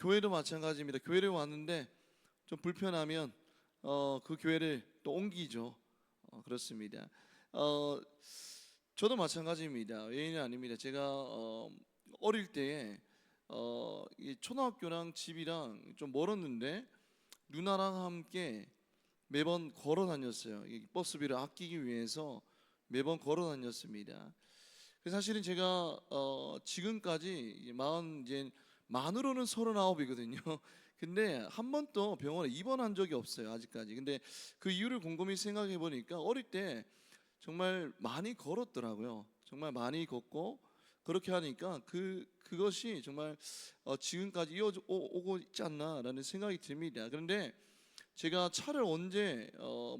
교회도 마찬가지입니다. 교회를 왔는데 좀 불편하면 그 교회를 또 옮기죠. 그렇습니다. 저도 마찬가지입니다. 외인은 아닙니다. 제가 어릴 때에 이 초등학교랑 집이랑 좀 멀었는데 누나랑 함께 매번 걸어 다녔어요. 이 버스비를 아끼기 위해서 매번 걸어 다녔습니다. 그래서 사실은 제가 지금까지 이제 만으로는 39이거든요. 근데 한 번도 병원에 입원한 적이 없어요, 아직까지. 근데 그 이유를 곰곰이 생각해 보니까 어릴 때 정말 많이 걸었더라고요. 정말 많이 걷고 그렇게 하니까 그것이 정말 지금까지 오고 있지 않나라는 생각이 듭니다. 그런데 제가 차를 언제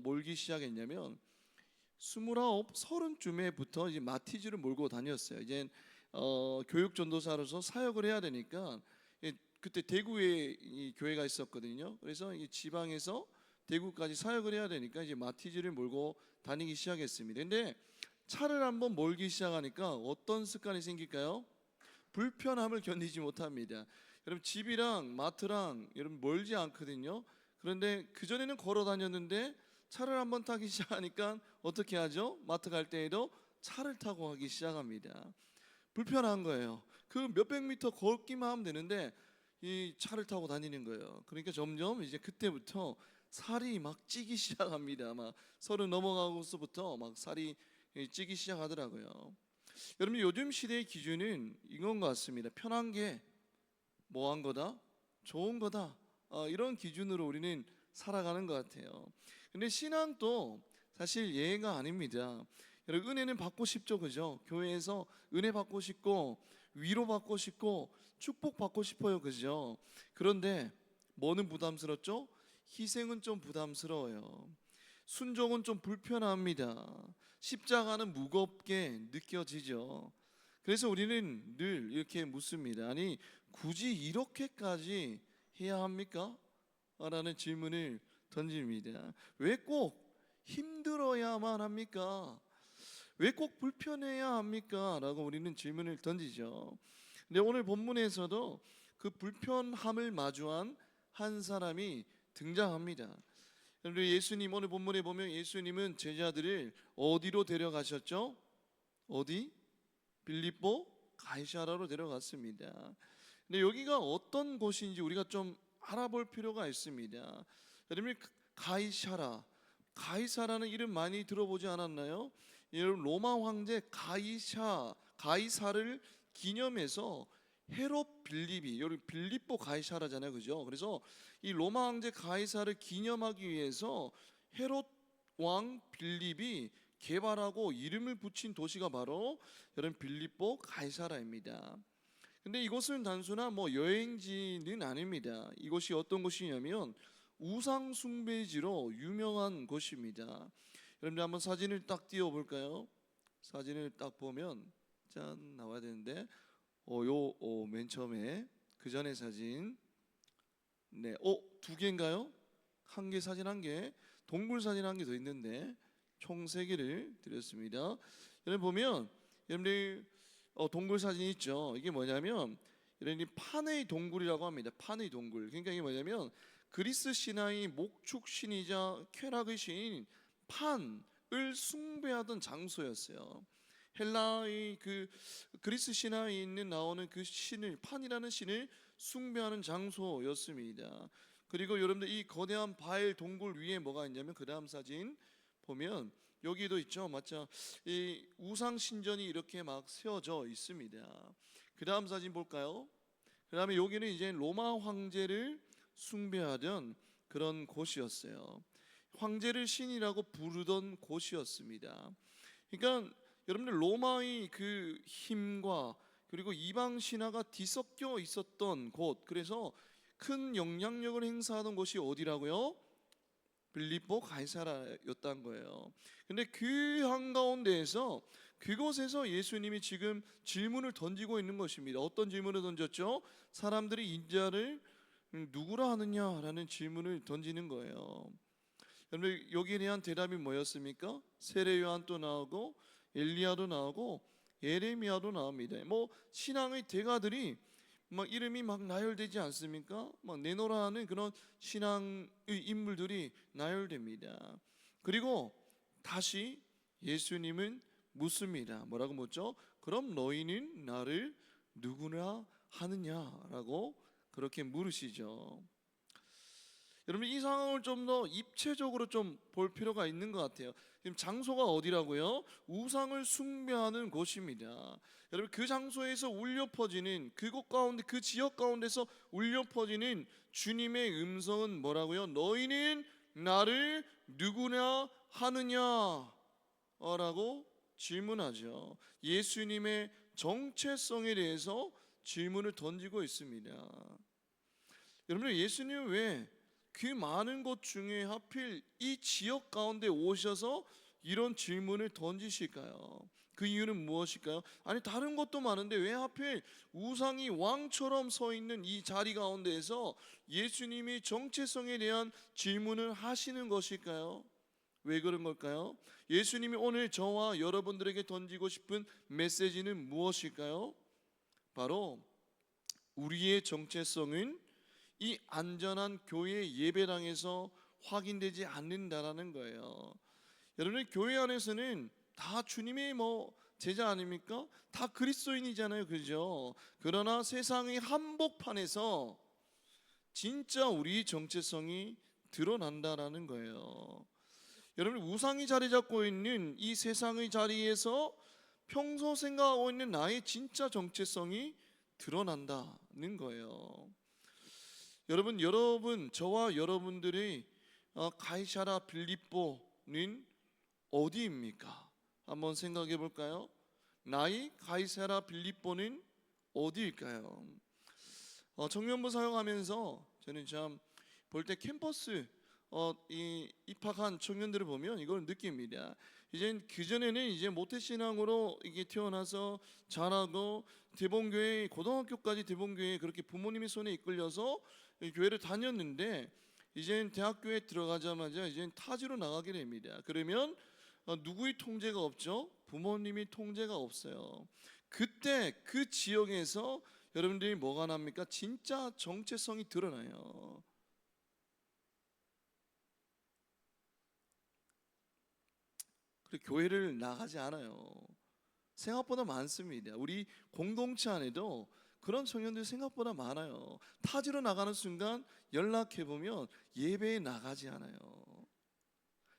몰기 시작했냐면 29, 30쯤에부터 이제 마티즈를 몰고 다녔어요. 이제 교육 전도사로서 사역을 해야 되니까 그때 대구에 이 교회가 있었거든요. 그래서 이 지방에서 대구까지 사역을 해야 되니까 이제 마티즈를 몰고 다니기 시작했습니다. 근데 차를 한번 몰기 시작하니까 어떤 습관이 생길까요? 불편함을 견디지 못합니다. 여러분 집이랑 마트랑 여러분 멀지 않거든요. 그런데 그 전에는 걸어 다녔는데 차를 한번 타기 시작하니까 어떻게 하죠? 마트 갈 때에도 차를 타고 가기 시작합니다. 불편한 거예요. 그 몇백 미터 걷기만 하면 되는데 이 차를 타고 다니는 거예요. 그러니까 점점 이제 그때부터 살이 막 찌기 시작합니다. 막 30 넘어가고서부터 막 살이 찌기 시작하더라고요. 여러분 요즘 시대의 기준은 이건 것 같습니다. 편한 게 뭐한 거다? 좋은 거다. 이런 기준으로 우리는 살아가는 것 같아요. 근데 신앙도 사실 예가 아닙니다. 여러분 은혜는 받고 싶죠, 그죠? 교회에서 은혜 받고 싶고 위로 받고 싶고 축복 받고 싶어요, 그죠? 그런데 뭐는 부담스럽죠? 희생은 좀 부담스러워요. 순종은 좀 불편합니다. 십자가는 무겁게 느껴지죠. 그래서 우리는 늘 이렇게 묻습니다. 아니 굳이 이렇게까지 해야 합니까? 라는 질문을 던집니다. 왜 꼭 힘들어야만 합니까? 왜 꼭 불편해야 합니까? 라고 우리는 질문을 던지죠. 근데 오늘 본문에서도 그 불편함을 마주한 한 사람이 등장합니다. 우리 예수님 오늘 본문에 보면 예수님은 제자들을 어디로 데려가셨죠? 어디? 빌립보 가이사라로 데려갔습니다. 근데 여기가 어떤 곳인지 우리가 좀 알아볼 필요가 있습니다. 여러분 가이사라는 이름 많이 들어보지 않았나요? 여러분 로마 황제 가이사를 기념해서 헤롯 빌립이 여러분 빌립보 가이사라잖아요, 그죠? 그래서 이 로마 황제 가이사를 기념하기 위해서 헤롯 왕 빌립이 개발하고 이름을 붙인 도시가 바로 여러분 빌립보 가이사라입니다. 근데 이곳은 단순한 여행지는 아닙니다. 이곳이 어떤 곳이냐면 우상 숭배지로 유명한 곳입니다. 여러분들 한번 사진을 딱 띄워 볼까요? 사진을 딱 보면 짠 나와야 되는데 맨 처음에 그 전에 사진 네, 두 개인가요? 한 개 사진 한 개, 동굴 사진 한 개 더 있는데 총 세 개를 드렸습니다. 여러분 보면 여러분들 동굴 사진 있죠? 이게 뭐냐면 여러분이 판의 동굴이라고 합니다. 판의 동굴. 그러니까 이게 뭐냐면 그리스 신화의 목축 신이자 쾌락의 신인 판을 숭배하던 장소였어요. 헬라의 그 그리스 신화에 있는 나오는 그 신을 판이라는 신을 숭배하는 장소였습니다. 그리고 여러분들 이 거대한 바엘 동굴 위에 뭐가 있냐면 그 다음 사진 보면 여기도 있죠. 맞죠? 이 우상 신전이 이렇게 막 세워져 있습니다. 그 다음 사진 볼까요? 그 다음에 여기는 이제 로마 황제를 숭배하던 그런 곳이었어요. 황제를 신이라고 부르던 곳이었습니다. 그러니까 여러분들 로마의 그 힘과 그리고 이방 신화가 뒤섞여 있었던 곳, 그래서 큰 영향력을 행사하던 곳이 어디라고요? 빌립보 가이사라였던 거예요. 근데 그 한가운데에서 그곳에서 예수님이 지금 질문을 던지고 있는 것입니다. 어떤 질문을 던졌죠? 사람들이 인자를 누구라 하느냐라는 질문을 던지는 거예요. 여러분 여기에 대한 대답이 뭐였습니까? 세례 요한도 나오고 엘리야도 나오고 예레미야도 나옵니다. 신앙의 대가들이 막 이름이 막 나열되지 않습니까? 막 내노라는 그런 신앙의 인물들이 나열됩니다. 그리고 다시 예수님은 묻습니다. 뭐라고 묻죠? 그럼 너희는 나를 누구나 하느냐라고 그렇게 물으시죠. 여러분, 이 상황을 좀 더 입체적으로 좀 볼 필요가 있는 것 같아요. 지금 장소가 어디라고요? 우상을 숭배하는 곳입니다. 여러분, 그 장소에서 울려 퍼지는, 그곳 가운데, 그 지역 가운데서 울려 퍼지는 주님의 음성은 뭐라고요? 너희는 나를 누구냐 하느냐 라고 질문하죠. 예수님의 정체성에 대해서 질문을 던지고 있습니다. 여러분, 예수님은 왜 그 많은 것 중에 하필 이 지역 가운데 오셔서 이런 질문을 던지실까요? 그 이유는 무엇일까요? 아니, 다른 것도 많은데 왜 하필 우상이 왕처럼 서 있는 이 자리 가운데에서 예수님이 정체성에 대한 질문을 하시는 것일까요? 왜 그런 걸까요? 예수님이 오늘 저와 여러분들에게 던지고 싶은 메시지는 무엇일까요? 바로 우리의 정체성은 이 안전한 교회 예배당에서 확인되지 않는다라는 거예요. 여러분, 교회 안에서는 다 주님의 제자 아닙니까? 다 그리스도인이잖아요, 그죠? 그러나 세상의 한복판에서 진짜 우리 정체성이 드러난다라는 거예요. 여러분, 우상이 자리 잡고 있는 이 세상의 자리에서 평소 생각하고 있는 나의 진짜 정체성이 드러난다는 거예요. 여러분, 저와 여러분들의 가이사라 빌립보는 어디입니까? 한번 생각해 볼까요? 나의 가이사라 빌립보는 어디일까요? 청년부 사용하면서 저는 참 볼 때 캠퍼스 입학한 청년들을 보면 이걸 느낍니다. 이젠 그전에는 이제 모태신앙으로 이게 태어나서 자라고 대본교회, 고등학교까지 대본교회 그렇게 부모님의 손에 이끌려서 교회를 다녔는데, 이젠 대학교에 들어가자마자 이젠 타지로 나가게 됩니다. 그러면 누구의 통제가 없죠? 부모님이 통제가 없어요. 그때 그 지역에서 여러분들이 뭐가 납니까? 진짜 정체성이 드러나요. 그리고 교회를 나가지 않아요. 생각보다 많습니다. 우리 공동체 안에도 그런 청년들 생각보다 많아요. 타지로 나가는 순간 연락해보면 예배에 나가지 않아요.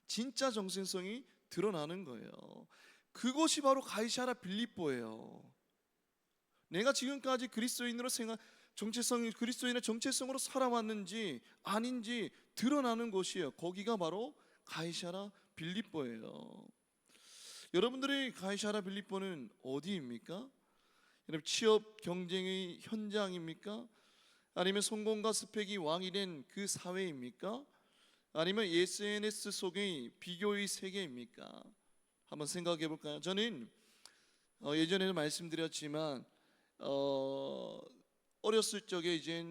진짜 정체성이 드러나는 거예요. 그것이 바로 가이사라 빌립보예요. 내가 지금까지 그리스도인으로 그리스도인의 정체성으로 살아왔는지 아닌지 드러나는 곳이에요. 거기가 바로 가이사라 빌립보예요. 여러분들의 가이사라 빌립보는 어디입니까? 여러분, 취업 경쟁의 현장입니까? 아니면 성공과 스펙이 왕이 된 그 사회입니까? 아니면 SNS 속의 비교의 세계입니까? 한번 생각해 볼까요? 저는 예전에도 말씀드렸지만 어렸을 적에 이제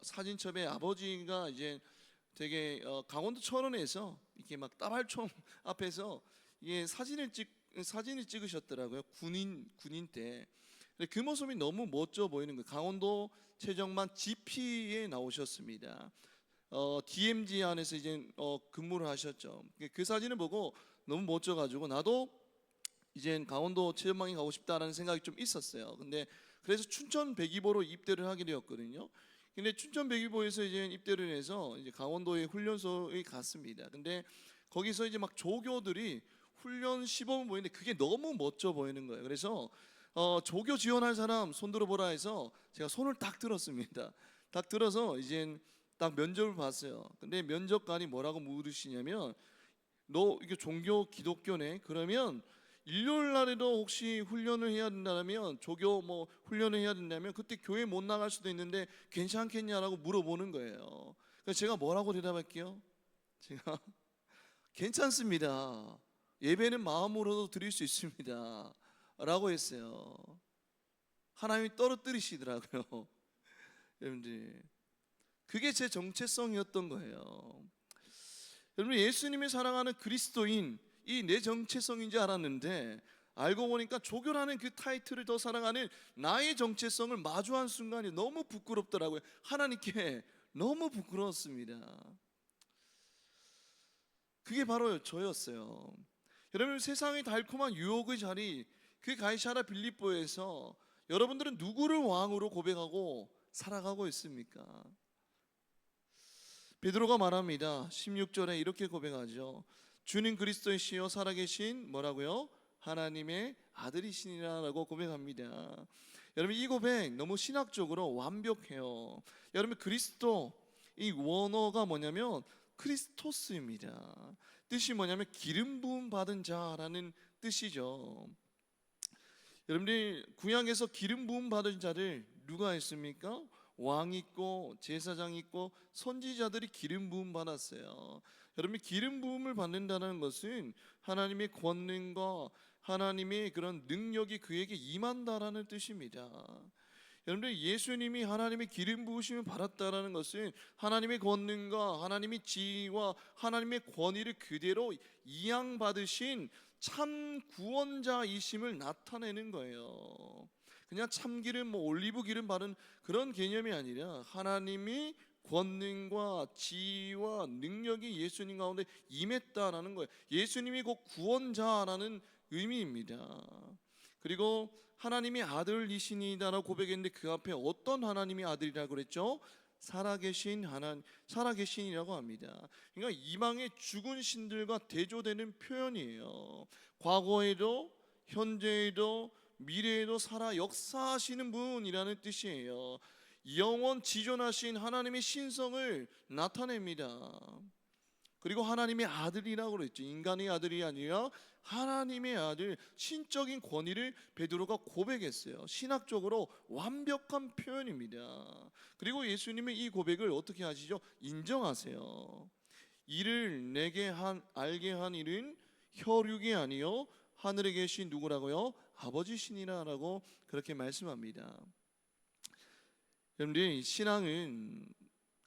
사진첩에 아버지가 이제 되게 강원도 철원에서 이렇게 막 따발총 앞에서 이게 사진을 찍으셨더라고요. 군인 때. 그 모습이 너무 멋져 보이는 거예요. 강원도 최정만 GP에 나오셨습니다. DMZ 안에서 이제 근무를 하셨죠. 그 사진을 보고 너무 멋져가지고 나도 이제 강원도 체험방에 가고 싶다라는 생각이 좀 있었어요. 근데 그래서 춘천 백이보로 입대를 하게 되었거든요. 근데 춘천 백이보에서 이제 입대를 해서 이제 강원도의 훈련소에 갔습니다. 근데 거기서 이제 막 조교들이 훈련 시범을 보이는데 그게 너무 멋져 보이는 거예요. 그래서 조교 지원할 사람 손 들어보라 해서 제가 손을 딱 들었습니다. 딱 들어서 이제 딱 면접을 봤어요. 근데 면접관이 뭐라고 물으시냐면, 너 이게 종교 기독교네? 그러면 일요일 날에도 혹시 훈련을 해야 된다면, 조교 훈련을 해야 된다면 그때 교회 못 나갈 수도 있는데 괜찮겠냐라고 물어보는 거예요. 그래서 제가 뭐라고 대답할게요? 제가 괜찮습니다. 예배는 마음으로도 드릴 수 있습니다 라고 했어요. 하나님이 떨어뜨리시더라고요. 여러분들, 그게 제 정체성이었던 거예요. 여러분, 예수님이 사랑하는 그리스도인, 이 내 정체성인 줄 알았는데 알고 보니까 조교라는 그 타이틀을 더 사랑하는 나의 정체성을 마주한 순간이 너무 부끄럽더라고요. 하나님께 너무 부끄러웠습니다. 그게 바로 저였어요. 여러분, 세상의 달콤한 유혹의 자리, 그 가이사랴 빌립보에서 여러분들은 누구를 왕으로 고백하고 살아가고 있습니까? 베드로가 말합니다. 16절에 이렇게 고백하죠. 주는 그리스도의 시요 살아계신 뭐라고요? 하나님의 아들이시니라라고 고백합니다. 여러분, 이 고백 너무 신학적으로 완벽해요. 여러분, 그리스도, 이 원어가 뭐냐면 크리스토스입니다. 뜻이 뭐냐면 기름 부음 받은 자라는 뜻이죠. 여러분들, 구약에서 기름 부음 받은 자를 누가 했습니까? 왕 있고 제사장 있고 선지자들이 기름 부음 받았어요. 여러분, 기름 부음을 받는다는 것은 하나님의 권능과 하나님의 그런 능력이 그에게 임한다라는 뜻입니다. 여러분들, 예수님이 하나님의 기름 부으심을 받았다라는 것은 하나님의 권능과 하나님의 지위와 하나님의 권위를 그대로 이양받으신 참 구원자이심을 나타내는 거예요. 그냥 참기름, 올리브 기름 바른 그런 개념이 아니라 하나님이 권능과 지위와 능력이 예수님 가운데 임했다라는 거예요. 예수님이 곧 구원자라는 의미입니다. 그리고 하나님이 아들이시니다라고 고백했는데 그 앞에 어떤 하나님이 아들이라고 그랬죠? 살아계신이라고 합니다. 그러니까 이방의 죽은 신들과 대조되는 표현이에요. 과거에도 현재에도 미래에도 살아 역사하시는 분이라는 뜻이에요. 영원 지존하신 하나님의 신성을 나타냅니다. 그리고 하나님의 아들이라고 그랬죠. 인간의 아들이 아니라 하나님의 아들, 신적인 권위를 베드로가 고백했어요. 신학적으로 완벽한 표현입니다. 그리고 예수님은 이 고백을 어떻게 하시죠? 인정하세요. 이를 내게 알게 한 일은 혈육이 아니요 하늘에 계신 누구라고요? 아버지시니라라고 그렇게 말씀합니다. 여러분들, 신앙은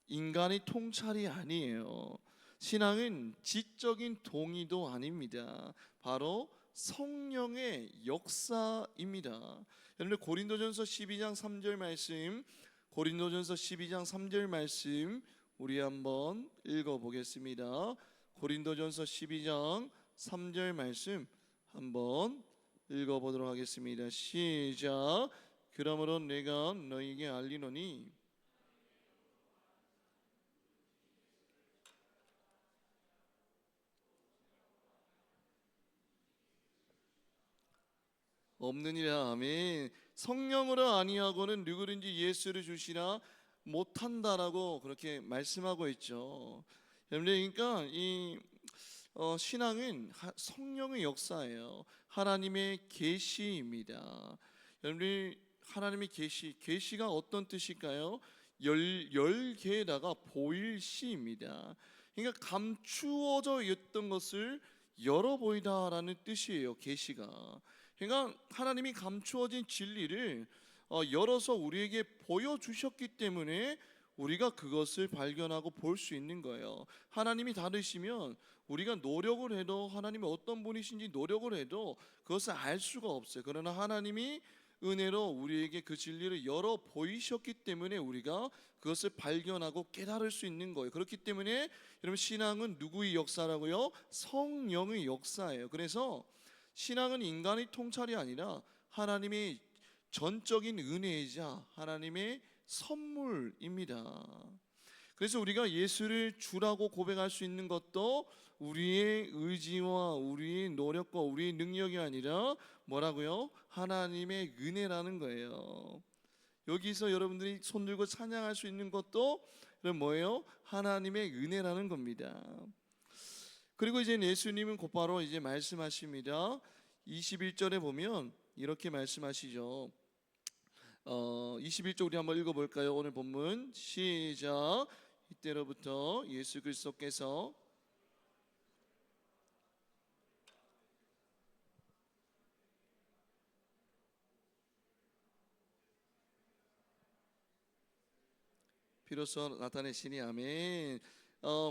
인간의 통찰이 아니에요. 신앙은 지적인 동의도 아닙니다. 바로 성령의 역사입니다. 여러분, 고린도전서 12장 3절 말씀, 고린도전서 12장 3절 말씀 우리 한번 읽어보겠습니다. 고린도전서 12장 3절 말씀 한번 읽어보도록 하겠습니다. 시작. 그러므로 내가 너희에게 알리노니 없느니라. 아멘. 성령으로 아니하고는 누구든지 예수를 주시라 못한다라고 그렇게 말씀하고 있죠. 여러분들, 그러니까 이 신앙은 성령의 역사예요. 하나님의 계시입니다. 여러분들, 하나님의 계시가 어떤 뜻일까요? 열개에다가 보일 시입니다. 그러니까 감추어져 있던 것을 열어 보이다라는 뜻이에요. 계시가. 그러니까 하나님이 감추어진 진리를 열어서 우리에게 보여주셨기 때문에 우리가 그것을 발견하고 볼 수 있는 거예요. 하나님이 다르시면 우리가 노력을 해도, 하나님이 어떤 분이신지 노력을 해도 그것을 알 수가 없어요. 그러나 하나님이 은혜로 우리에게 그 진리를 열어 보이셨기 때문에 우리가 그것을 발견하고 깨달을 수 있는 거예요. 그렇기 때문에 여러분, 신앙은 누구의 역사라고요? 성령의 역사예요. 그래서 신앙은 인간의 통찰이 아니라 하나님의 전적인 은혜이자 하나님의 선물입니다. 그래서 우리가 예수를 주라고 고백할 수 있는 것도 우리의 의지와 우리의 노력과 우리의 능력이 아니라 뭐라고요? 하나님의 은혜라는 거예요. 여기서 여러분들이 손들고 찬양할 수 있는 것도 뭐예요? 하나님의 은혜라는 겁니다. 그리고 이제 예수님은 곧바로 이제 말씀하십니다. 21절에 보면 이렇게 말씀하시죠. 21절 우리 한번 읽어볼까요? 오늘 본문 시작. 이때로부터 예수 그리스도께서 비로소 나타내시니. 아멘.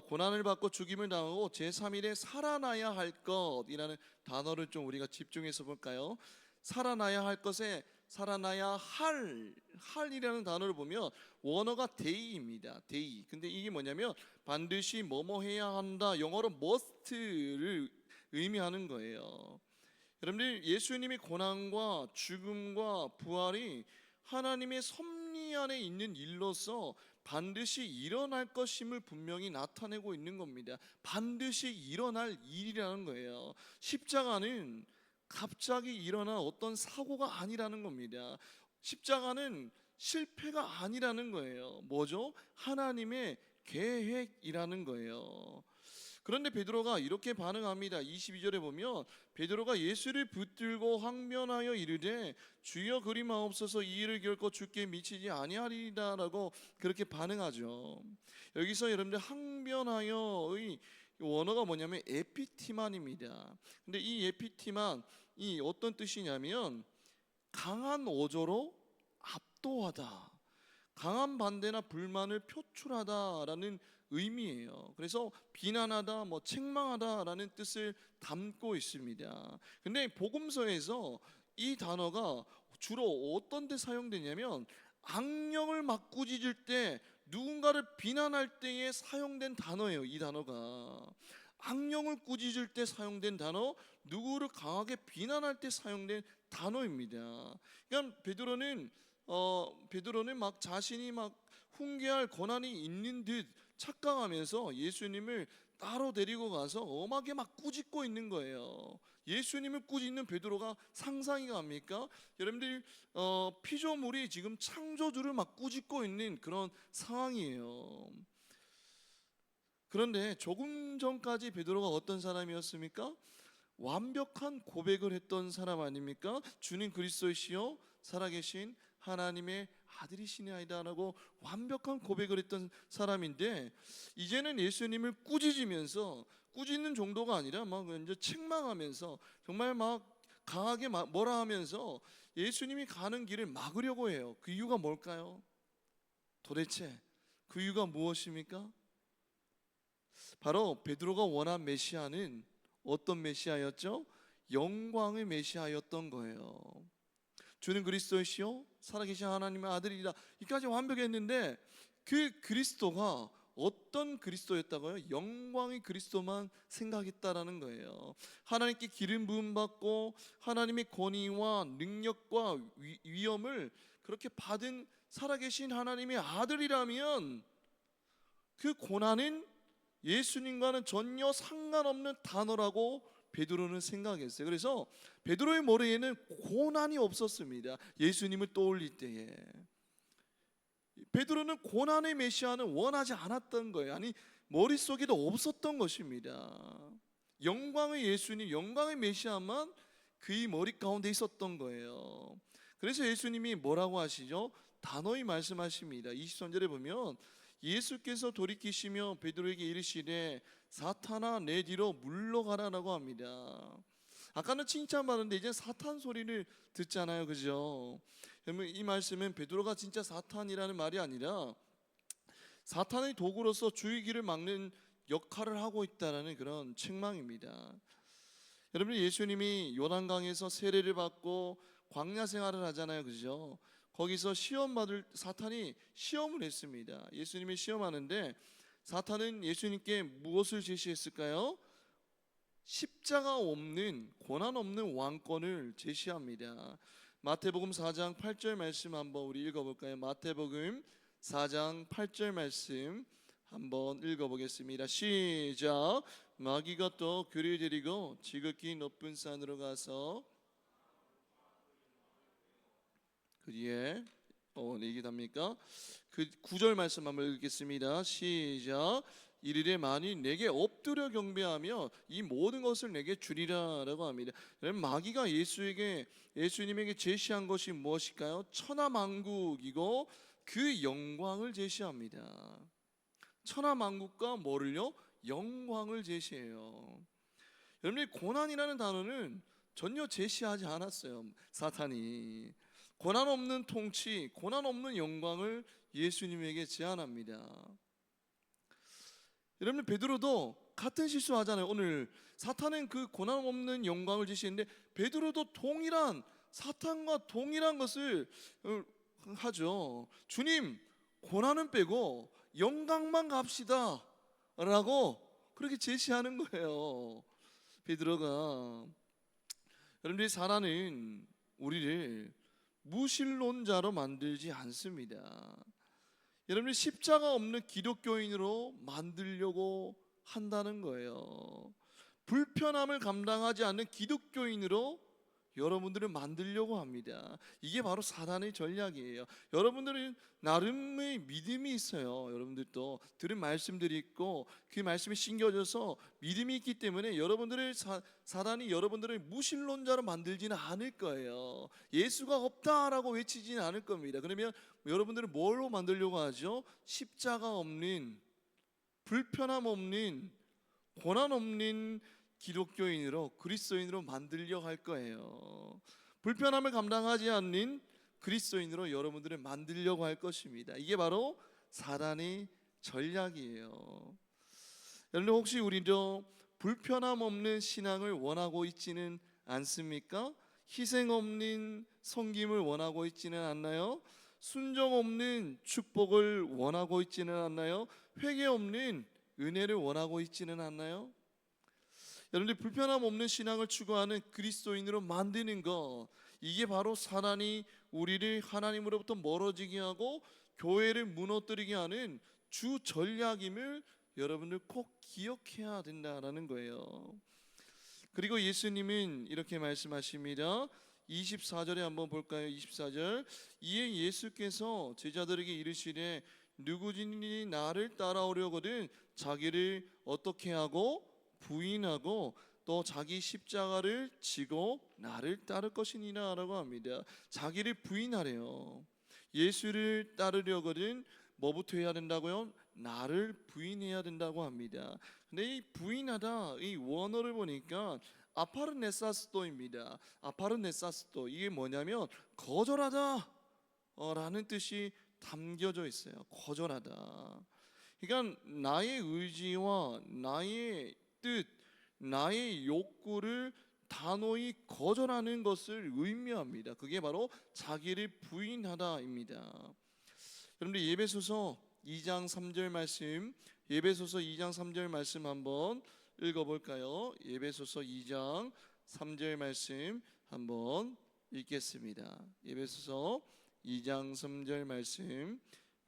고난을 받고 죽임을 당하고 제3일에 살아나야 할 것이라는 단어를 좀 우리가 집중해서 볼까요? 살아나야 할 것에 살아나야 할이라는 단어를 보면 원어가 day입니다. day. 근데 이게 뭐냐면 반드시 뭐뭐 해야 한다. 영어로 must를 의미하는 거예요. 여러분들, 예수님의 고난과 죽음과 부활이 하나님의 섭리 안에 있는 일로서 반드시 일어날 것임을 분명히 나타내고 있는 겁니다. 반드시 일어날 일이라는 거예요. 십자가는 갑자기 일어난 어떤 사고가 아니라는 겁니다. 십자가는 실패가 아니라는 거예요. 뭐죠? 하나님의 계획이라는 거예요. 그런데 베드로가 이렇게 반응합니다. 22절에 보면 베드로가 예수를 붙들고 항변하여 이르되 주여 그리마옵소서, 이 일을 결코 주께 미치지 아니하리다라고 그렇게 반응하죠. 여기서 여러분들 항변하여의 원어가 뭐냐면 에피티만입니다. 근데 이 에피티만이 어떤 뜻이냐면 강한 어조로 압도하다, 강한 반대나 불만을 표출하다라는 의미예요. 그래서 비난하다, 책망하다라는 뜻을 담고 있습니다. 근데 복음서에서 이 단어가 주로 어떤 데 사용되냐면 악령을 막 꾸짖을 때, 누군가를 비난할 때에 사용된 단어예요. 이 단어가 악령을 꾸짖을 때 사용된 단어, 누구를 강하게 비난할 때 사용된 단어입니다. 그러니까 베드로는 막 자신이 막 훈계할 권한이 있는 듯 착각하면서 예수님을 따로 데리고 가서 엄하게 막 꾸짖고 있는 거예요. 예수님을 꾸짖는 베드로가 상상이 갑니까? 여러분들, 피조물이 지금 창조주를 막 꾸짖고 있는 그런 상황이에요. 그런데 조금 전까지 베드로가 어떤 사람이었습니까? 완벽한 고백을 했던 사람 아닙니까? 주님 그리스도이시요 살아계신 하나님의 아들이시니이다라고 완벽한 고백을 했던 사람인데, 이제는 예수님을 꾸짖으면서, 꾸짖는 정도가 아니라 막 이제 책망하면서 정말 막 강하게 뭐라 하면서 예수님이 가는 길을 막으려고 해요. 그 이유가 뭘까요? 도대체 그 이유가 무엇입니까? 바로 베드로가 원한 메시아는 어떤 메시아였죠? 영광의 메시아였던 거예요. 주는 그리스도이시요 살아계신 하나님의 아들이다. 이까지 완벽했는데 그 그리스도가 어떤 그리스도였다고요? 영광의 그리스도만 생각했다라는 거예요. 하나님께 기름 부음 받고 하나님의 권위와 능력과 위엄을 그렇게 받은 살아계신 하나님의 아들이라면 그 고난은 예수님과는 전혀 상관없는 단어라고 베드로는 생각했어요. 그래서 베드로의 머리에는 고난이 없었습니다. 예수님을 떠올릴 때에 베드로는 고난의 메시아는 원하지 않았던 거예요. 아니, 머릿속에도 없었던 것입니다. 영광의 예수님, 영광의 메시아만 그의 머리 가운데 있었던 거예요. 그래서 예수님이 뭐라고 하시죠? 단호히 말씀하십니다. 23절에 보면 예수께서 돌이키시며 베드로에게 이르시되 사탄아 내 뒤로 물러가라라고 합니다. 아까는 칭찬받았는데 이제 사탄 소리를 듣잖아요, 그죠? 그러면 이 말씀은 베드로가 진짜 사탄이라는 말이 아니라 사탄의 도구로서 주의 길을 막는 역할을 하고 있다라는 그런 책망입니다. 여러분, 예수님이 요단강에서 세례를 받고 광야 생활을 하잖아요, 그죠? 거기서 사탄이 시험을 했습니다. 예수님이 시험하는데 사탄은 예수님께 무엇을 제시했을까요? 십자가 없는, 고난 없는 왕권을 제시합니다. 마태복음 4장 8절 말씀 한번 우리 읽어볼까요? 마태복음 4장 8절 말씀 한번 읽어보겠습니다. 시작. 마귀가 또 그를 데리고 지극히 높은 산으로 가서 그 뒤에 이게 답니까? 그 9절 말씀 한번 읽겠습니다. 시작. 이르되 만일 내게 엎드려 경배하며 이 모든 것을 내게 주리라라고 합니다. 마귀가 예수님에게 제시한 것이 무엇일까요? 천하만국이고 그 영광을 제시합니다. 천하만국과 뭐를요? 영광을 제시해요. 여러분이 고난이라는 단어는 전혀 제시하지 않았어요. 사탄이 고난 없는 통치, 고난 없는 영광을 예수님에게 제안합니다. 여러분 베드로도 같은 실수하잖아요. 오늘 사탄은 그 고난 없는 영광을 제시했는데 베드로도 사탄과 동일한 것을 하죠. 주님, 고난은 빼고 영광만 갑시다 라고 그렇게 제시하는 거예요. 베드로가. 여러분들이 사단은 우리를 무신론자로 만들지 않습니다. 여러분이 십자가 없는 기독교인으로 만들려고 한다는 거예요. 불편함을 감당하지 않는 기독교인으로 여러분들을 만들려고 합니다. 이게 바로 사단의 전략이에요. 여러분들은 나름의 믿음이 있어요. 여러분들도 들은 말씀들이 있고 그 말씀이 신겨져서 믿음이 있기 때문에 사단이 여러분들을 무신론자로 만들지는 않을 거예요. 예수가 없다라고 외치지는 않을 겁니다. 그러면 여러분들을 뭘로 만들려고 하죠? 십자가 없는, 불편함 없는, 고난 없는 기독교인으로, 그리스도인으로 만들려고 할 거예요. 불편함을 감당하지 않는 그리스도인으로 여러분들을 만들려고 할 것입니다. 이게 바로 사단의 전략이에요. 여러분 혹시 우리도 불편함 없는 신앙을 원하고 있지는 않습니까? 희생 없는 섬김을 원하고 있지는 않나요? 순종 없는 축복을 원하고 있지는 않나요? 회개 없는 은혜를 원하고 있지는 않나요? 여러분들 불편함 없는 신앙을 추구하는 그리스도인으로 만드는 것, 이게 바로 사단이 우리를 하나님으로부터 멀어지게 하고 교회를 무너뜨리게 하는 주 전략임을 여러분들 꼭 기억해야 된다라는 거예요. 그리고 예수님은 이렇게 말씀하십니다. 24절에 한번 볼까요? 24절. 이에 예수께서 제자들에게 이르시되 누구든지 나를 따라오려거든 자기를 어떻게 하고 부인하고 또 자기 십자가를 지고 나를 따를 것이니라 라고 합니다. 자기를 부인하래요. 예수를 따르려거든 뭐부터 해야 된다고요? 나를 부인해야 된다고 합니다. 근데 이 부인하다, 이 원어를 보니까 아파르네사스도입니다. 아파르네사스도, 이게 뭐냐면 거절하다 라는 뜻이 담겨져 있어요. 거절하다. 그러니까 나의 의지와 나의 뜻, 나의 욕구를 단호히 거절하는 것을 의미합니다. 그게 바로 자기를 부인하다입니다. 여러분들 예배소서 2장 3절 말씀, 예배소서 2장 3절 말씀 한번 읽어볼까요? 예배소서 2장 3절 말씀 한번 읽겠습니다. 예배소서 2장 3절 말씀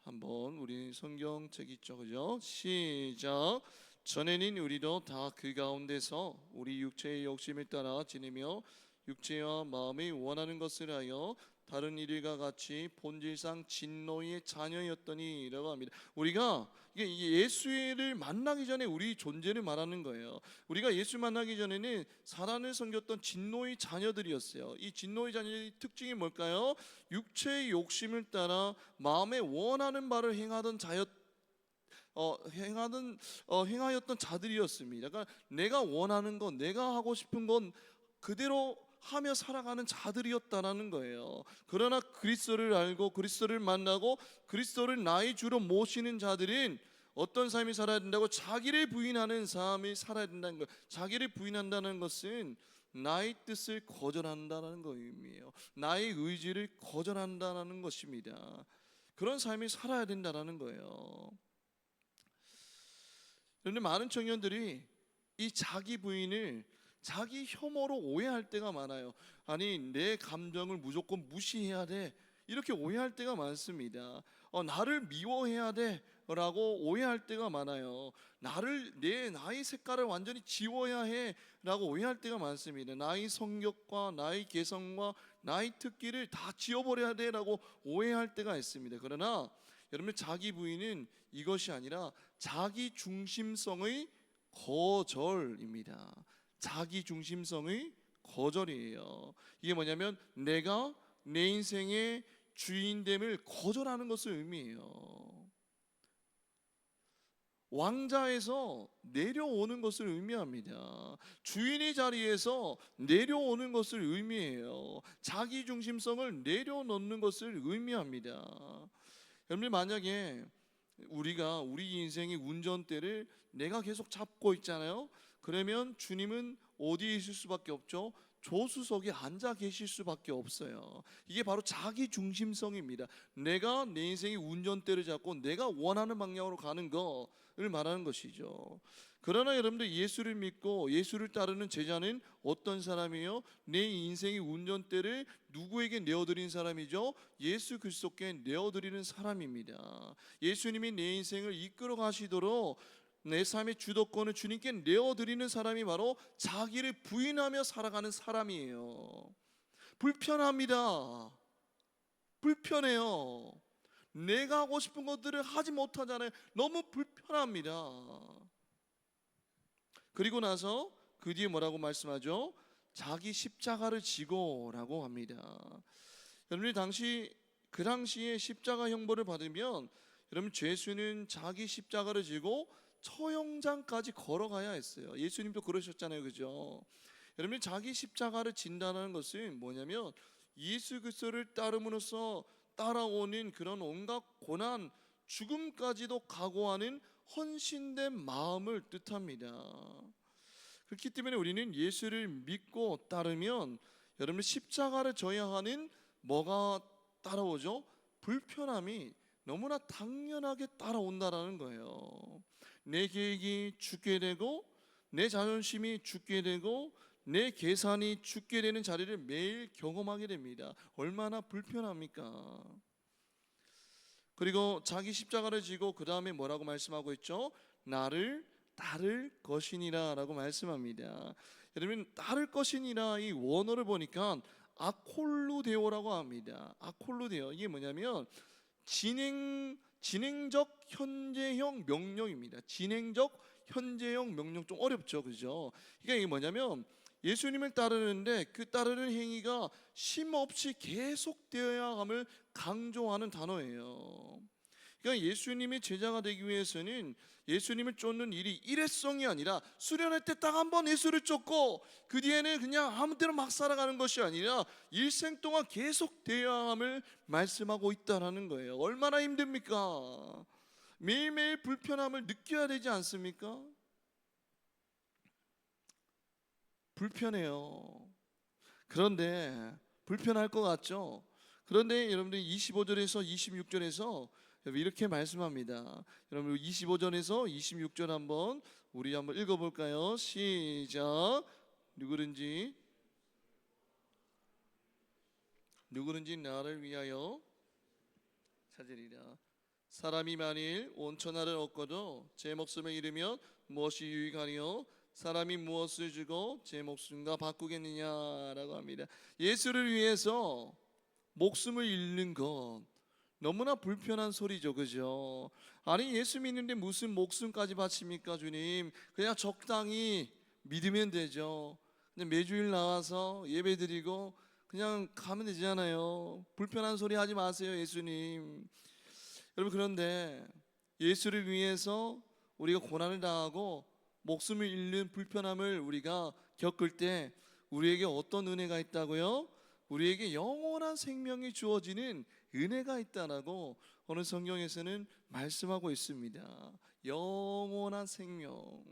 한번 우리 성경책 있죠, 그죠? 시작. 전에는 우리도 다 그 가운데서 우리 육체의 욕심을 따라 지내며 육체와 마음이 원하는 것을 하여 다른 이들과 같이 본질상 진노의 자녀였더니라고 합니다. 우리가 이게 예수를 만나기 전에 우리 존재를 말하는 거예요. 우리가 예수 만나기 전에는 사단을 섬겼던 진노의 자녀들이었어요. 이 진노의 자녀의 특징이 뭘까요? 육체의 욕심을 따라 마음에 원하는 바를 행하였던 자들이었습니다. 그러니까 내가 원하는 건, 내가 하고 싶은 건 그대로 하며 살아가는 자들이었다라는 거예요. 그러나 그리스도를 알고 그리스도를 만나고 그리스도를 나의 주로 모시는 자들은 어떤 삶이 살아야 된다고? 자기를 부인하는 삶이 살아야 된다는 거예요. 자기를 부인한다는 것은 나의 뜻을 거절한다는 의미예요. 나의 의지를 거절한다는 것입니다. 그런 삶이 살아야 된다는 거예요. 그런데 많은 청년들이 이 자기 부인을 자기 혐오로 오해할 때가 많아요. 아니, 내 감정을 무조건 무시해야 돼, 이렇게 오해할 때가 많습니다. 나를 미워해야 돼 라고 오해할 때가 많아요. 나의 색깔을 완전히 지워야 해 라고 오해할 때가 많습니다. 나의 성격과 나의 개성과 나의 특기를 다 지워버려야 돼 라고 오해할 때가 있습니다. 그러나 여러분, 자기 부인은 이것이 아니라 자기 중심성의 거절입니다. 자기 중심성의 거절이에요. 이게 뭐냐면 내가 내 인생의 주인됨을 거절하는 것을 의미해요. 왕자에서 내려오는 것을 의미합니다. 주인의 자리에서 내려오는 것을 의미해요. 자기 중심성을 내려놓는 것을 의미합니다. 여러분, 만약에 우리가 우리 인생의 운전대를 내가 계속 잡고 있잖아요. 그러면 주님은 어디에 있을 수밖에 없죠? 조수석에 앉아 계실 수밖에 없어요. 이게 바로 자기 중심성입니다. 내가 내 인생의 운전대를 잡고 내가 원하는 방향으로 가는 거를 말하는 것이죠. 그러나 여러분들, 예수를 믿고 예수를 따르는 제자는 어떤 사람이에요? 내 인생의 운전대를 누구에게 내어드린 사람이죠? 예수 그리스도께 내어드리는 사람입니다. 예수님이 내 인생을 이끌어 가시도록 내 삶의 주도권을 주님께 내어드리는 사람이 바로 자기를 부인하며 살아가는 사람이에요. 불편합니다. 불편해요. 내가 하고 싶은 것들을 하지 못하잖아요. 너무 불편합니다. 그리고 나서 그 뒤에 뭐라고 말씀하죠? 자기 십자가를 지고라고 합니다. 여러분이 그 당시에 십자가 형벌을 받으면 여러분, 죄수는 자기 십자가를 지고 처형장까지 걸어가야 했어요. 예수님도 그러셨잖아요, 그죠? 여러분, 자기 십자가를 진다는 것은 뭐냐면 예수 그리스도를 따름으로써 따라오는 그런 온갖 고난, 죽음까지도 각오하는 헌신된 마음을 뜻합니다. 그렇기 때문에 우리는 예수를 믿고 따르면 여러분, 십자가를 져야 하는 뭐가 따라오죠? 불편함이 너무나 당연하게 따라온다라는 거예요. 내 계획이 죽게 되고, 내 자존심이 죽게 되고, 내 계산이 죽게 되는 자리를 매일 경험하게 됩니다. 얼마나 불편합니까? 그리고 자기 십자가를 지고 그 다음에 뭐라고 말씀하고 있죠? 나를 따를 것이니라 라고 말씀합니다. 여러분, 따를 것이니라, 이 원어를 보니까 아콜루데오라고 합니다. 아콜루데오, 이게 뭐냐면 진행적 현재형 명령입니다. 진행적 현재형 명령, 좀 어렵죠, 그죠? 그러니까 이게 뭐냐면 예수님을 따르는데 그 따르는 행위가 쉼없이 계속되어야 함을 강조하는 단어예요. 그러니까 예수님의 제자가 되기 위해서는 예수님을 쫓는 일이 일회성이 아니라 수련할 때 딱 한 번 예수를 쫓고 그 뒤에는 그냥 아무 때나 막 살아가는 것이 아니라 일생 동안 계속되어야 함을 말씀하고 있다는 거예요. 얼마나 힘듭니까? 매일매일 불편함을 느껴야 되지 않습니까? 불편해요. 그런데 불편할 것 같죠? 그런데 여러분들 25절에서 26절에서 이렇게 말씀합니다. 여러분, 25절에서 26절 한번 우리 한번 읽어볼까요? 시작. 누구든지 나를 위하여 찾으리라. 사람이 만일 온 천하를 얻고도 제 목숨을 잃으면 무엇이 유익하리요? 사람이 무엇을 주고 제 목숨과 바꾸겠느냐라고 합니다. 예수를 위해서 목숨을 잃는 건 너무나 불편한 소리죠, 그죠? 아니, 예수 믿는데 무슨 목숨까지 바칩니까, 주님? 그냥 적당히 믿으면 되죠. 그냥 매주일 나와서 예배드리고 그냥 가면 되잖아요. 불편한 소리 하지 마세요, 예수님. 여러분, 그런데 예수를 위해서 우리가 고난을 당하고 목숨을 잃는 불편함을 우리가 겪을 때 우리에게 어떤 은혜가 있다고요? 우리에게 영원한 생명이 주어지는 은혜가 있다라고 어느 성경에서는 말씀하고 있습니다. 영원한 생명.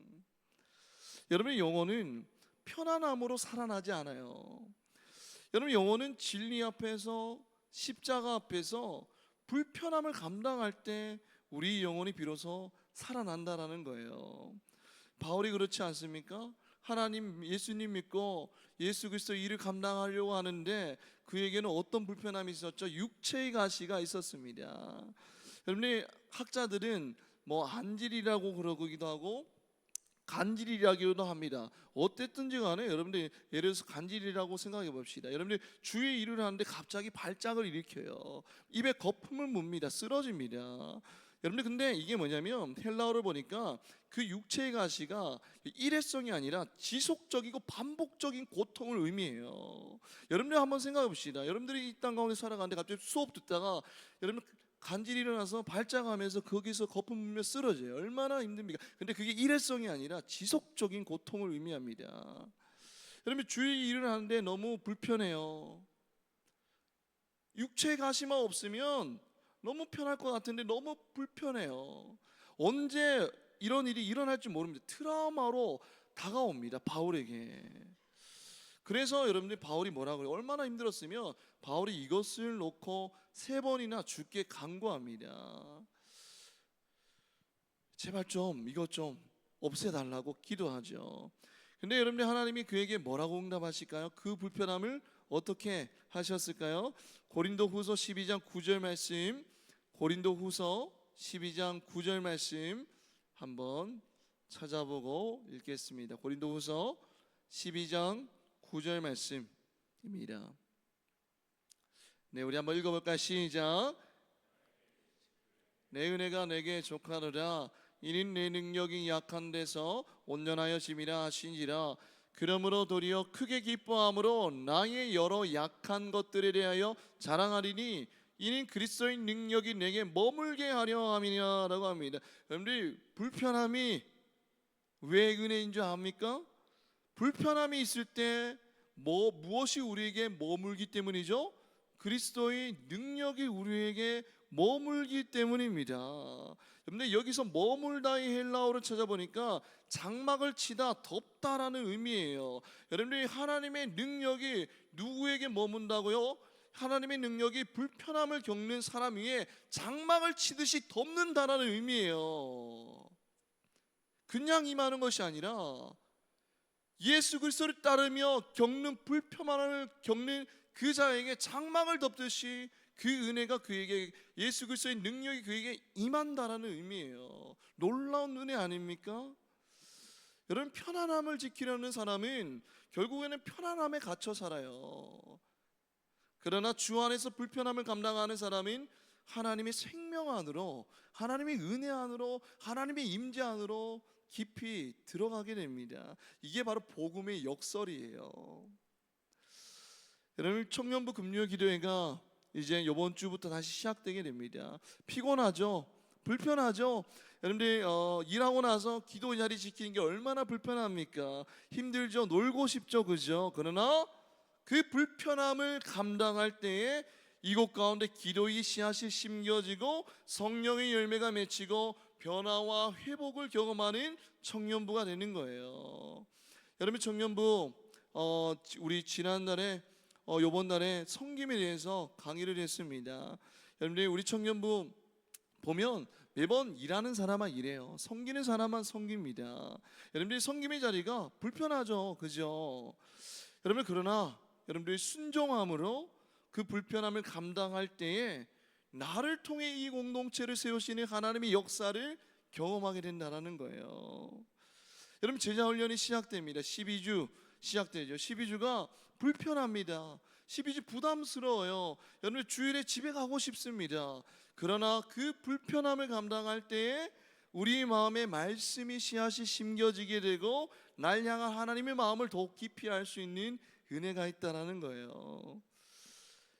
여러분, 영혼은 편안함으로 살아나지 않아요. 여러분, 영혼은 진리 앞에서, 십자가 앞에서 불편함을 감당할 때 우리 영혼이 비로소 살아난다라는 거예요. 바울이 그렇지 않습니까? 하나님, 예수님 믿고 예수 그리스도 일을 감당하려고 하는데 그에게는 어떤 불편함이 있었죠? 육체의 가시가 있었습니다. 여러분의 학자들은 뭐 안질이라고 그러기도 하고 간질이라기도 합니다. 어땠든지 간에 여러분들, 예를 들어서 간질이라고 생각해 봅시다. 여러분들 주의 일을 하는데 갑자기 발작을 일으켜요. 입에 거품을 뭅니다. 쓰러집니다. 여러분들, 근데 이게 뭐냐면 헬라어를 보니까 그 육체의 가시가 일회성이 아니라 지속적이고 반복적인 고통을 의미해요. 여러분들 한번 생각해 봅시다. 여러분들이 이 땅 가운데 살아가는데 갑자기 수업 듣다가 여러분 간질이 일어나서 발작하면서 거기서 거품 물며 쓰러져요. 얼마나 힘듭니까? 근데 그게 일회성이 아니라 지속적인 고통을 의미합니다. 여러분, 주의 일을 하는데 너무 불편해요. 육체의 가시만 없으면 너무 편할 것 같은데 너무 불편해요. 언제 이런 일이 일어날지 모릅니다. 트라우마로 다가옵니다, 바울에게. 그래서 여러분들이 바울이 뭐라고 그래요? 얼마나 힘들었으면 바울이 이것을 놓고 3번이나 주께 간구합니다. 제발 좀 이것 좀 없애달라고 기도하죠. 근데 여러분들, 하나님이 그에게 뭐라고 응답하실까요? 그 불편함을 어떻게 하셨을까요? 고린도후서 12장 9절 말씀, 고린도후서 12장 9절 말씀 한번 찾아보고 읽겠습니다. 고린도후서 12장 9절 말씀입니다. 네, 우리 한번 읽어볼까요? 시작. 내 은혜가 내게 족하노라. 이는 내 능력이 약한 데서 온전하여 짐이라 하신지라. 그러므로 도리어 크게 기뻐함으로 나의 여러 약한 것들에 대하여 자랑하리니 이는 그리스도의 능력이 내게 머물게 하려 함이냐 라고 합니다. 여러분들, 불편함이 왜 은혜인 줄 압니까? 불편함이 있을 때 무엇이 우리에게 머물기 때문이죠? 그리스도의 능력이 우리에게 머물기 때문입니다. 여러분들, 여기서 머물다의 헬라어를 찾아보니까 장막을 치다, 덮다라는 의미예요. 여러분들이 하나님의 능력이 누구에게 머문다고요? 하나님의 능력이 불편함을 겪는 사람 위에 장막을 치듯이 덮는다라는 의미예요. 그냥 임하는 것이 아니라 예수 그리스도를 따르며 겪는 불편함을 겪는 그 자에게 장막을 덮듯이 그 은혜가 그에게, 예수 그리스도의 능력이 그에게 임한다라는 의미예요. 놀라운 은혜 아닙니까? 여러분, 편안함을 지키려는 사람은 결국에는 편안함에 갇혀 살아요. 그러나 주 안에서 불편함을 감당하는 사람은 하나님의 생명 안으로, 하나님의 은혜 안으로, 하나님의 임재 안으로 깊이 들어가게 됩니다. 이게 바로 복음의 역설이에요. 여러분, 청년부 금요 기도회가 이제 이번 주부터 다시 시작되게 됩니다. 피곤하죠? 불편하죠? 여러분들, 일하고 나서 기도 자리 지키는 게 얼마나 불편합니까? 힘들죠? 놀고 싶죠? 그죠? 그러나 그 불편함을 감당할 때에 이곳 가운데 기도의 씨앗이 심겨지고 성령의 열매가 맺히고 변화와 회복을 경험하는 청년부가 되는 거예요. 여러분, 청년부 우리 지난달에 이번 달에 섬김에 대해서 강의를 했습니다. 여러분들, 우리 청년부 보면 매번 일하는 사람만 일해요. 섬기는 사람만 섬깁니다. 여러분들, 섬김의 자리가 불편하죠, 그죠? 여러분, 그러나 여러분들이 순종함으로 그 불편함을 감당할 때에 나를 통해 이 공동체를 세우시는 하나님의 역사를 경험하게 된다는 거예요. 여러분, 제자훈련이 시작됩니다. 12주 시작되죠. 12주가 불편합니다. 12주 부담스러워요. 여러분, 주일에 집에 가고 싶습니다. 그러나 그 불편함을 감당할 때에 우리 마음에 말씀이 씨앗이 심겨지게 되고 날 향한 하나님의 마음을 더욱 깊이 알 수 있는 은혜가 있다라는 거예요.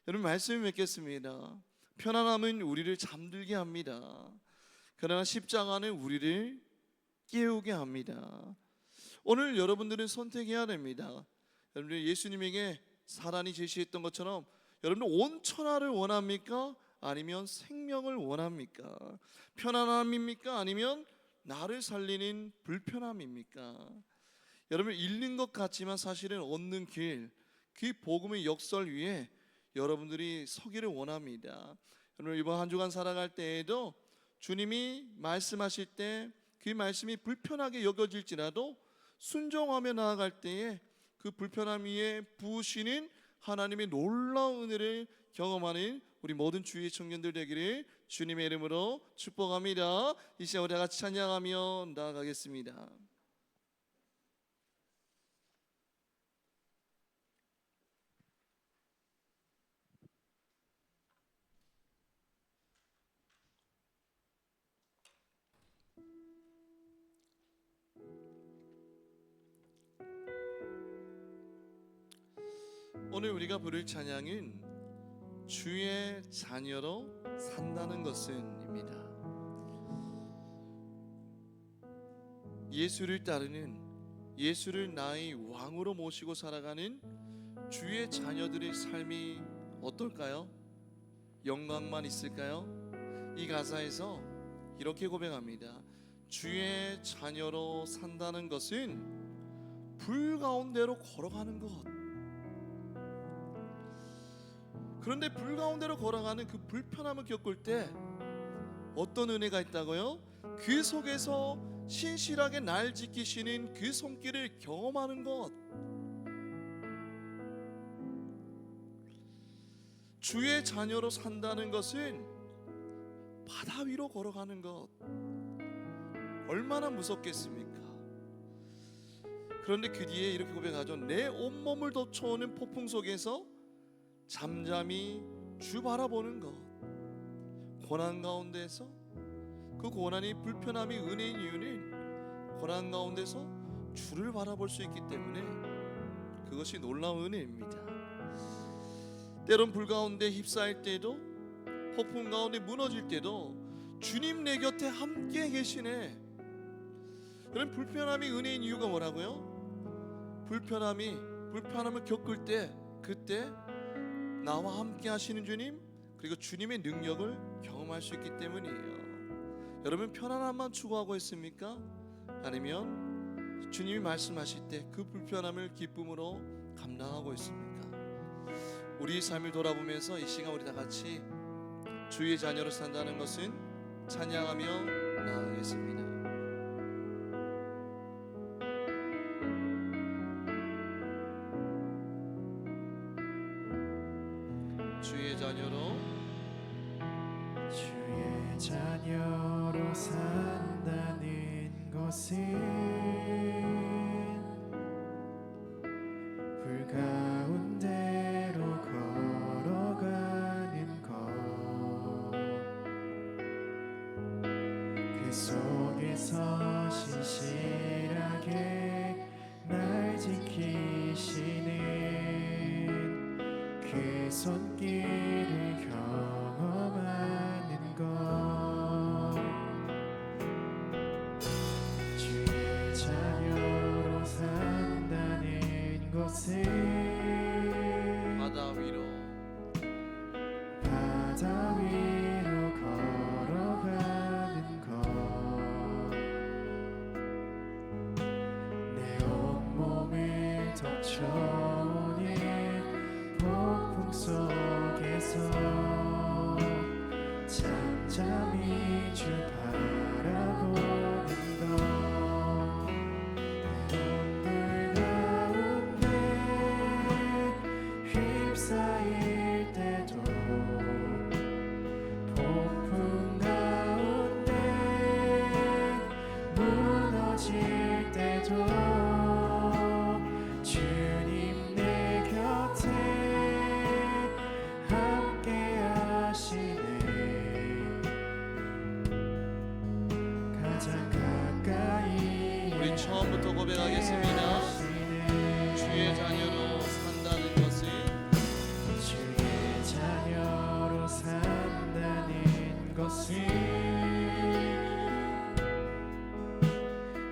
여러분, 말씀을 맺겠습니다. 편안함은 우리를 잠들게 합니다. 그러나 십자가는 우리를 깨우게 합니다. 오늘 여러분들은 선택해야 됩니다. 여러분들, 예수님에게 사단이 제시했던 것처럼 여러분들 온 천하를 원합니까? 아니면 생명을 원합니까? 편안함입니까? 아니면 나를 살리는 불편함입니까? 여러분, 잃는 것 같지만 사실은 얻는 길, 그 복음의 역설 위에 여러분들이 서기를 원합니다. 여러분, 이번 한 주간 살아갈 때에도 주님이 말씀하실 때 그 말씀이 불편하게 여겨질지라도 순종하며 나아갈 때에 그 불편함 위에 부으시는 하나님의 놀라운 은혜를 경험하는 우리 모든 주의 청년들 되기를 주님의 이름으로 축복합니다. 이 시간 우리 다 같이 찬양하며 나아가겠습니다. 오늘 우리가 부를 찬양은 주의 자녀로 산다는 것은입니다. 예수를 따르는, 예수를 나의 왕으로 모시고 살아가는 주의 자녀들의 삶이 어떨까요? 영광만 있을까요? 이 가사에서 이렇게 고백합니다. 주의 자녀로 산다는 것은 불 가운데로 걸어가는 것. 그런데 불 가운데로 걸어가는 그 불편함을 겪을 때 어떤 은혜가 있다고요? 그 속에서 신실하게 날 지키시는 그 손길을 경험하는 것. 주의 자녀로 산다는 것은 바다 위로 걸어가는 것. 얼마나 무섭겠습니까? 그런데 그 뒤에 이렇게 고백하죠. 내 온몸을 덮쳐오는 폭풍 속에서 잠잠히 주 바라보는 것. 고난 가운데서, 그 고난이 불편함이 은혜인 이유는 고난 가운데서 주를 바라볼 수 있기 때문에 그것이 놀라운 은혜입니다. 때론 불 가운데 휩싸일 때도, 폭풍 가운데 무너질 때도 주님 내 곁에 함께 계시네. 그런 불편함이 은혜인 이유가 뭐라고요? 불편함을 겪을 때, 그때 나와 함께 하시는 주님, 그리고 주님의 능력을 경험할 수 있기 때문이에요. 여러분, 편안함만 추구하고 있습니까? 아니면 주님이 말씀하실 때 그 불편함을 기쁨으로 감당하고 있습니까? 우리 삶을 돌아보면서 이 시간 우리 다 같이 주의 자녀로 산다는 것은 찬양하며 나아가겠습니다. 주의 자녀로 산다는 것은 불 가운데로 걸어가는 것. 그 속에서 신실하게 날 지키시는 그 손길을 경험하는 것. 주의 자녀로 산다는 것은 바다 위로 걸어가는 것. 내 온몸을 덮쳐오는 폭풍 속에서 잠잠히 주 바라보는 것. 눈물 가운데 휩싸일 때도, 폭풍 가운데 무너질 때도 주님 내 곁에 함께 하시네. 가장 가까이 우리 처음부터 고백하겠습니다. 주의 자녀로 산다는 것은 주의 자녀로 산다는 것은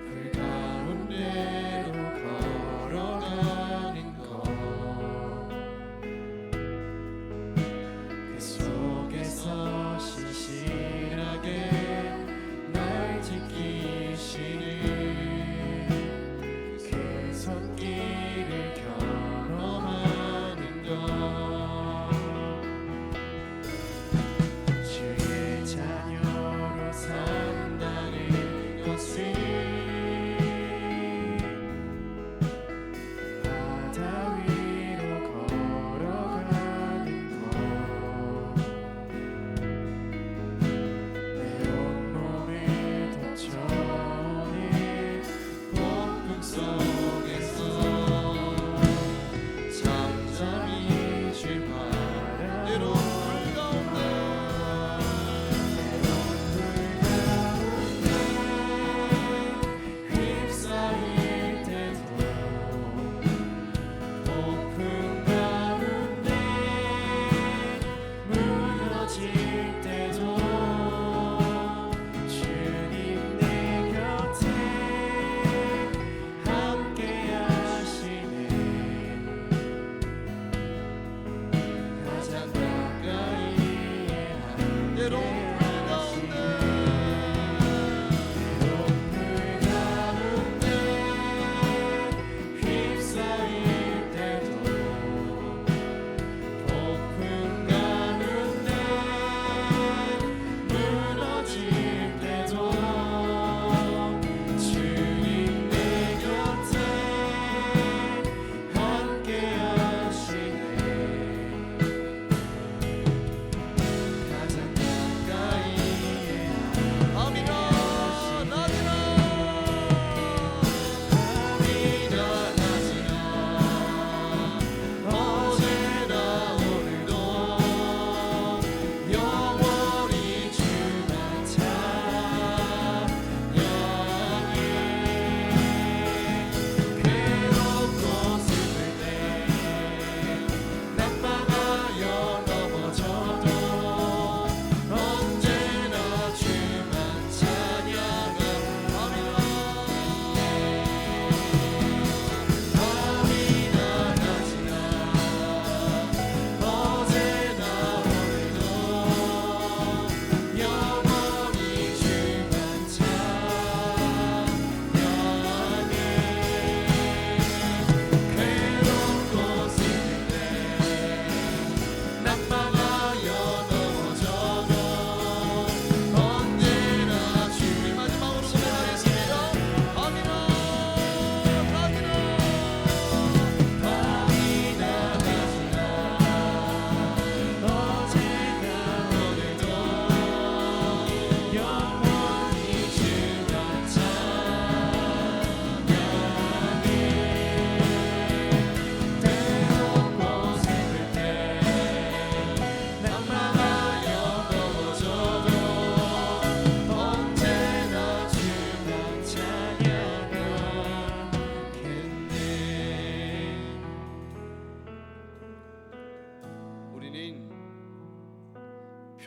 불 가운데로 걸어가는 것. 그 속에서 신실하게 날 지키시는 그 손길을 경험하는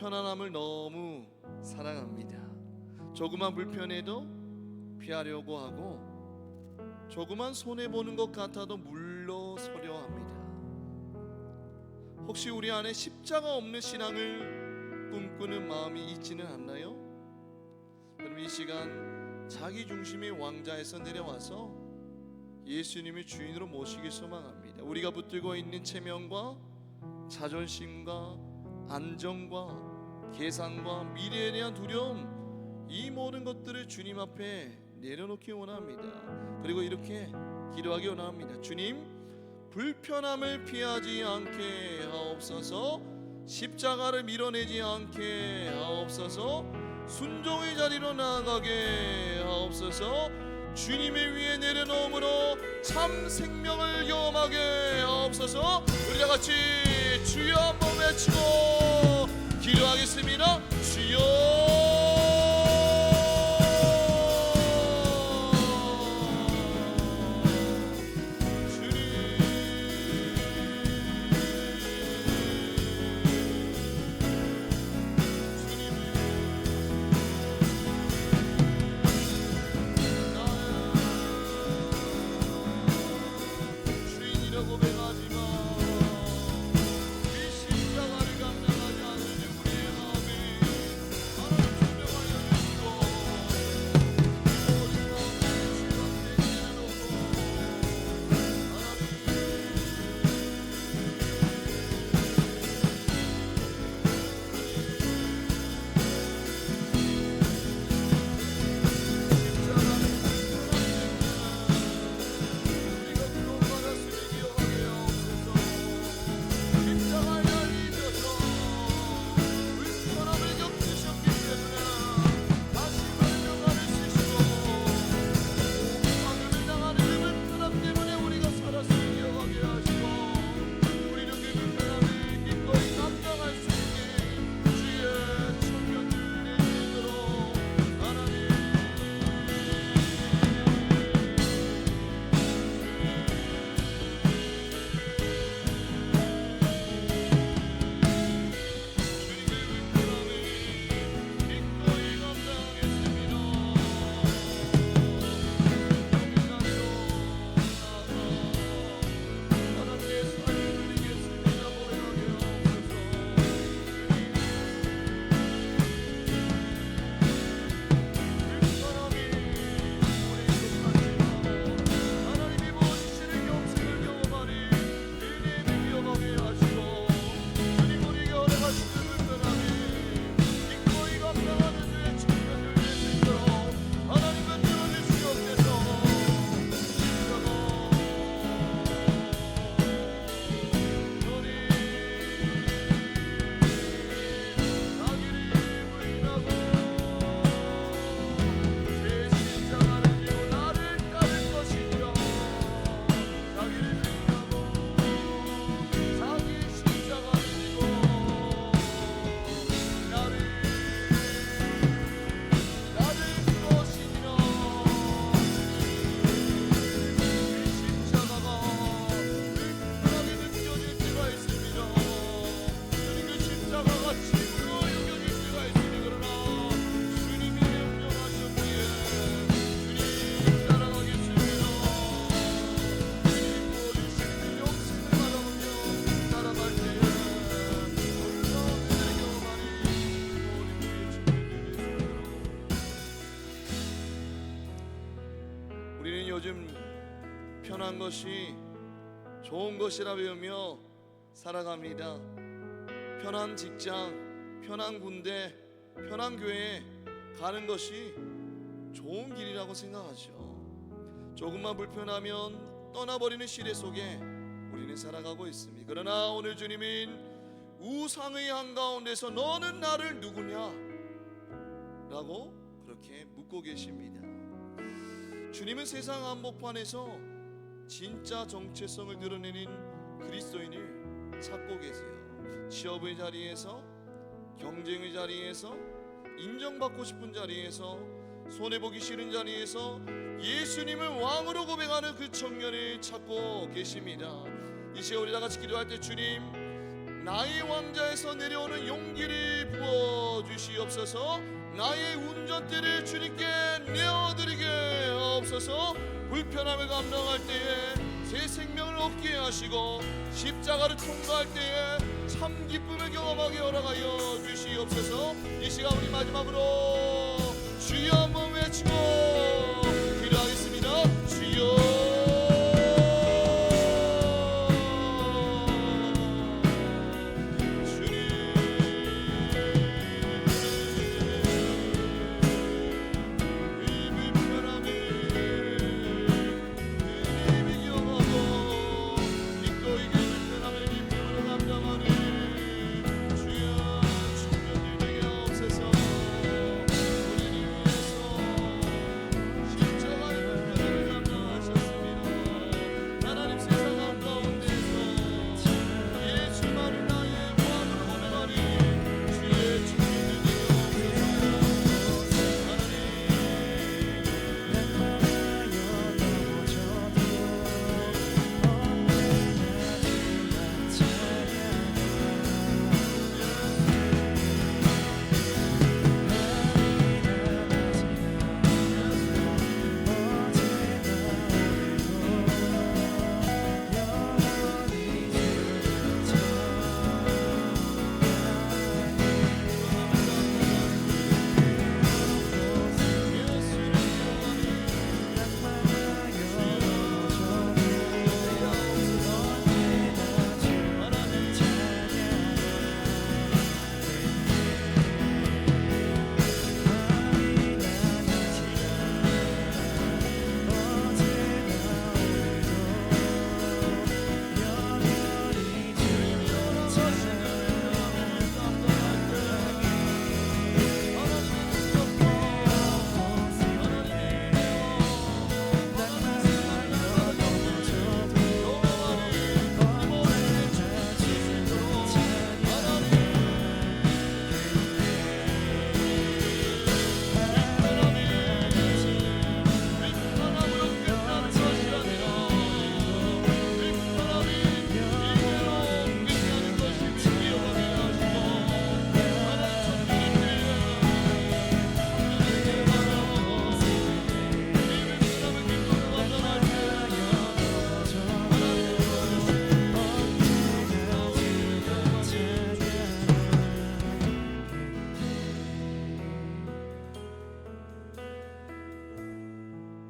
편안함을 너무 사랑합니다. 조그만 불편해도 피하려고 하고 조그만 손해보는 것 같아도 물러서려 합니다. 혹시 우리 안에 십자가 없는 신앙을 꿈꾸는 마음이 있지는 않나요? 그럼 이 시간 자기 중심의 왕자에서 내려와서 예수님을 주인으로 모시기 소망합니다. 우리가 붙들고 있는 체면과 자존심과 안정과 계산과 미래에 대한 두려움, 이 모든 것들을 주님 앞에 내려놓기 원합니다. 그리고 이렇게 기도하기 원합니다. 주님, 불편함을 피하지 않게 하옵소서. 십자가를 밀어내지 않게 하옵소서. 순종의 자리로 나아가게 하옵소서. 주님의 위에 내려놓음으로 참 생명을 경험하게 하옵소서. 우리 다 같이 주여 한번 외치고 기도하겠습니다. 주여. 요즘 편한 것이 좋은 것이라 배우며 살아갑니다. 편한 직장, 편한 군대, 편한 교회에 가는 것이 좋은 길이라고 생각하죠. 조금만 불편하면 떠나버리는 시대 속에 우리는 살아가고 있습니다. 그러나 오늘 주님은 우상의 한가운데서 너는 나를 누구냐? 라고 그렇게 묻고 계십니다. 주님은 세상 한복판에서 진짜 정체성을 드러내는 그리스도인을 찾고 계세요. 취업의 자리에서, 경쟁의 자리에서, 인정받고 싶은 자리에서, 손해보기 싫은 자리에서 예수님을 왕으로 고백하는 그 청년을 찾고 계십니다. 이 시간 우리 다 같이 기도할 때 주님, 나의 왕자에서 내려오는 용기를 부어 주시옵소서. 나의 운전대를 주님께 내어드리게 하옵소서. 불편함을 감당할 때에 새 생명을 얻게 하시고 십자가를 통과할 때에 참 기쁨을 경험하게 허락하여 주시옵소서. 이 시간 우리 마지막으로 주여 한번 외치고 기도하겠습니다. 주여.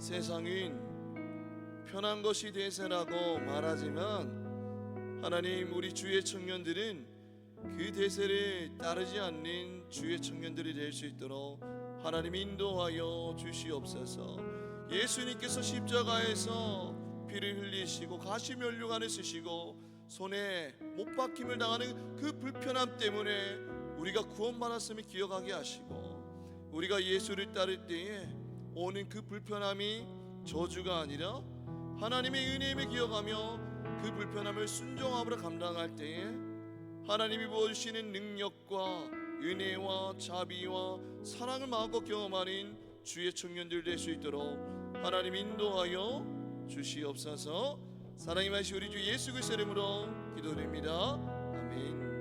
세상은 편한 것이 대세라고 말하지만 하나님, 우리 주의 청년들은 그 대세를 따르지 않는 주의 청년들이 될 수 있도록 하나님 인도하여 주시옵소서. 예수님께서 십자가에서 피를 흘리시고 가시면류관을 쓰시고 손에 못 박힘을 당하는 그 불편함 때문에 우리가 구원받았음을 기억하게 하시고, 우리가 예수를 따를 때에 오는 그 불편함이 저주가 아니라 하나님의 은혜임을 기억하며 그 불편함을 순종함으로 감당할 때에 하나님이 부어주시는 능력과 은혜와 자비와 사랑을 마음껏 경험하는 주의 청년들 될 수 있도록 하나님 인도하여 주시옵소서. 사랑이 많으신 우리 주 예수 그리스도 이름으로 기도드립니다. 아멘.